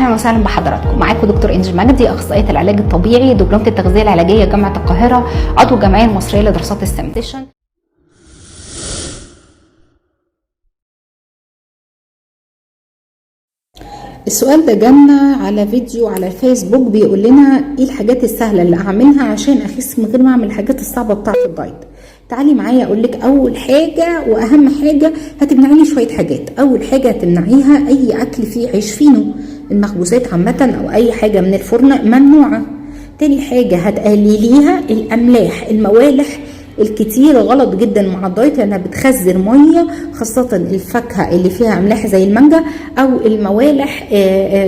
اهلا وسهلا بحضراتكم. معاكم دكتور انجي مجدي، اخصائيه العلاج الطبيعي، دبلومه التغذيه العلاجيه جامعه القاهره، عضو الجمعيه المصريه لدراسات السمنتيشن. السؤال ده جالنا على فيديو على الفيسبوك بيقول لنا ايه الحاجات السهله اللي اعملها عشان اخس من غير ما اعمل الحاجات الصعبه بتاعه الدايت. تعالي معايا اقول لك اول حاجه واهم حاجه هتمنعي لي شويه حاجات. اول حاجه هتمنعيها اي اكل فيه عيش فينو، المخبوزات عامه او اي حاجه من الفرن ممنوعه. تاني حاجه هتقلليها الاملاح، الموالح الكتير غلط جدا مع الدايت لانها بتخزن ميه، خاصه الفاكهه اللي فيها املاح زي المانجا او الموالح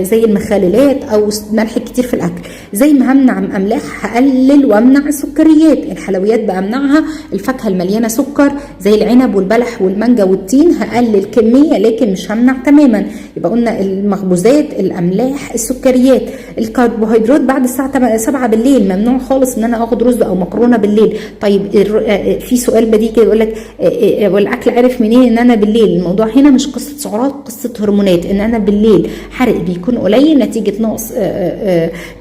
زي المخللات او ملح كتير في الاكل. زي ما همنع املاح هقلل وامنع السكريات، الحلويات بامنعها، الفاكهه المليانه سكر زي العنب والبلح والمانجا والتين هقلل كميه لكن مش همنع تماما. يبقى قلنا المخبوزات، الاملاح، السكريات. الكربوهيدرات بعد الساعه 7 بالليل ممنوع خالص ان انا اخد رز او مكرونه بالليل. طيب في سؤال بديهي كده يقول لك والاكل عارف منين ان انا بالليل؟ الموضوع هنا مش قصه سعرات، قصه هرمونات، ان انا بالليل حرق بيكون قليل نتيجه نقص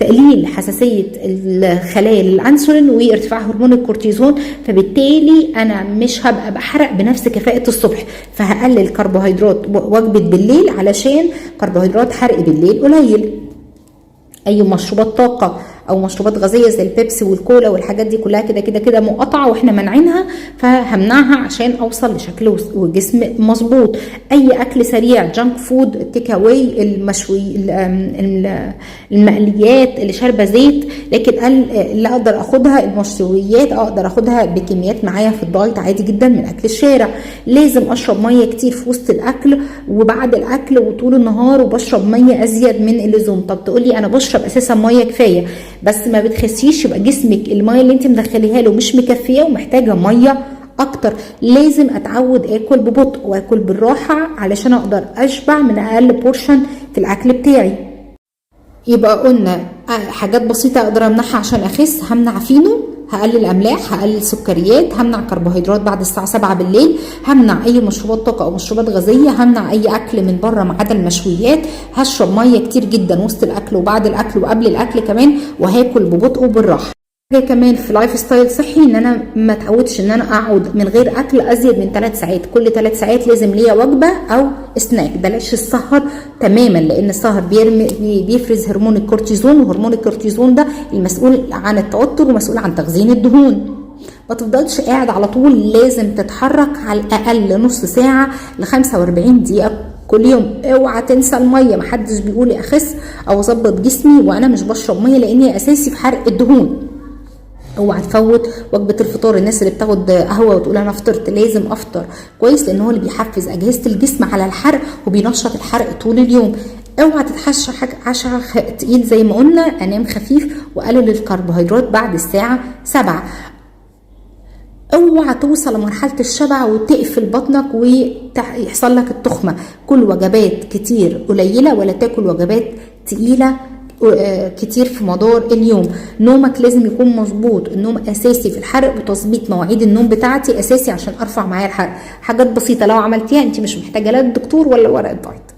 تقليل حساسيه الخلايا للانسولين وارتفاع هرمون الكورتيزون، فبالتالي انا مش هبقى بحرق بنفس كفاءه الصبح، فهقلل كربوهيدرات وجبه بالليل علشان كربوهيدرات حرق بالليل قليل. اي مشروبات طاقه او مشروبات غازيه زي البيبسي والكولا والحاجات دي كلها كده مقاطعه واحنا مانعينها، فهمنعها عشان اوصل لشكل وجسم مظبوط. اي اكل سريع، جانك فود، تيك اواي، المشوي، المقليات اللي شاربه زيت، لكن اللي اقدر اخدها المشويات اقدر اخدها بكميات معايا في الدايت عادي جدا من اكل الشارع. لازم اشرب ميه كتير في وسط الاكل وبعد الاكل وطول النهار، وبشرب ميه ازيد من اللزوم. طب تقولي انا بشرب اساسا ميه كفايه بس ما بتخسيش، يبقى جسمك الميه اللي انت مدخليها له مش مكفيه ومحتاجه ميه اكتر. لازم اتعود اكل ببطء واكل بالراحه علشان اقدر اشبع من اقل بورشن في الاكل بتاعي. يبقى قلنا حاجات بسيطه اقدر امنعها عشان اخس. همنع فينو، هقلل املاح، هقلل سكريات، همنع كربوهيدرات بعد الساعه 7 بالليل، همنع اي مشروبات طاقه او مشروبات غازيه، همنع اي اكل من بره ما عدا المشويات، هشرب ميه كتير جدا وسط الاكل وبعد الاكل وقبل الاكل كمان، وهاكل ببطء وبالراحه. حاجه كمان في لايف ستايل صحي ان انا ما اتعودش ان انا اقعد من غير اكل ازيد من 3 ساعات، كل 3 ساعات لازم ليا وجبه او سناك. بلاش السهر تماما لان السهر بيفرز هرمون الكورتيزون، وهرمون الكورتيزون ده المسؤول عن التوتر ومسؤول عن تخزين الدهون. ما تفضلش قاعد على طول، لازم تتحرك على الاقل نص ساعه ل 45 دقيقه كل يوم. اوعى تنسى الميه، محدش بيقول لي اخس او اظبط جسمي وانا مش بشرب ميه لاني اساسي في حرق الدهون. اوعى تفوت وجبه الفطار. الناس اللي بتاخد قهوه وتقول انا فطرت، لازم افطر كويس لان هو اللي بيحفز اجهزه الجسم على الحرق وبينشط الحرق طول اليوم. اوعى تتحشى عشاء تقيل زي ما قلنا، انام خفيف وقلل الكربوهيدرات بعد الساعه 7. اوعى توصل لمرحله الشبع وتقفل بطنك ويحصل لك التخمه. كل وجبات كتير قليله ولا تاكل وجبات تقيله كتير في مدار اليوم. نومك لازم يكون مظبوط، النوم اساسي في الحرق وتظبيط مواعيد النوم بتاعتي اساسي عشان ارفع معايا الحرق. حاجات بسيطه لو عملتيها انت مش محتاجه لا الدكتور ولا ورقه دايت.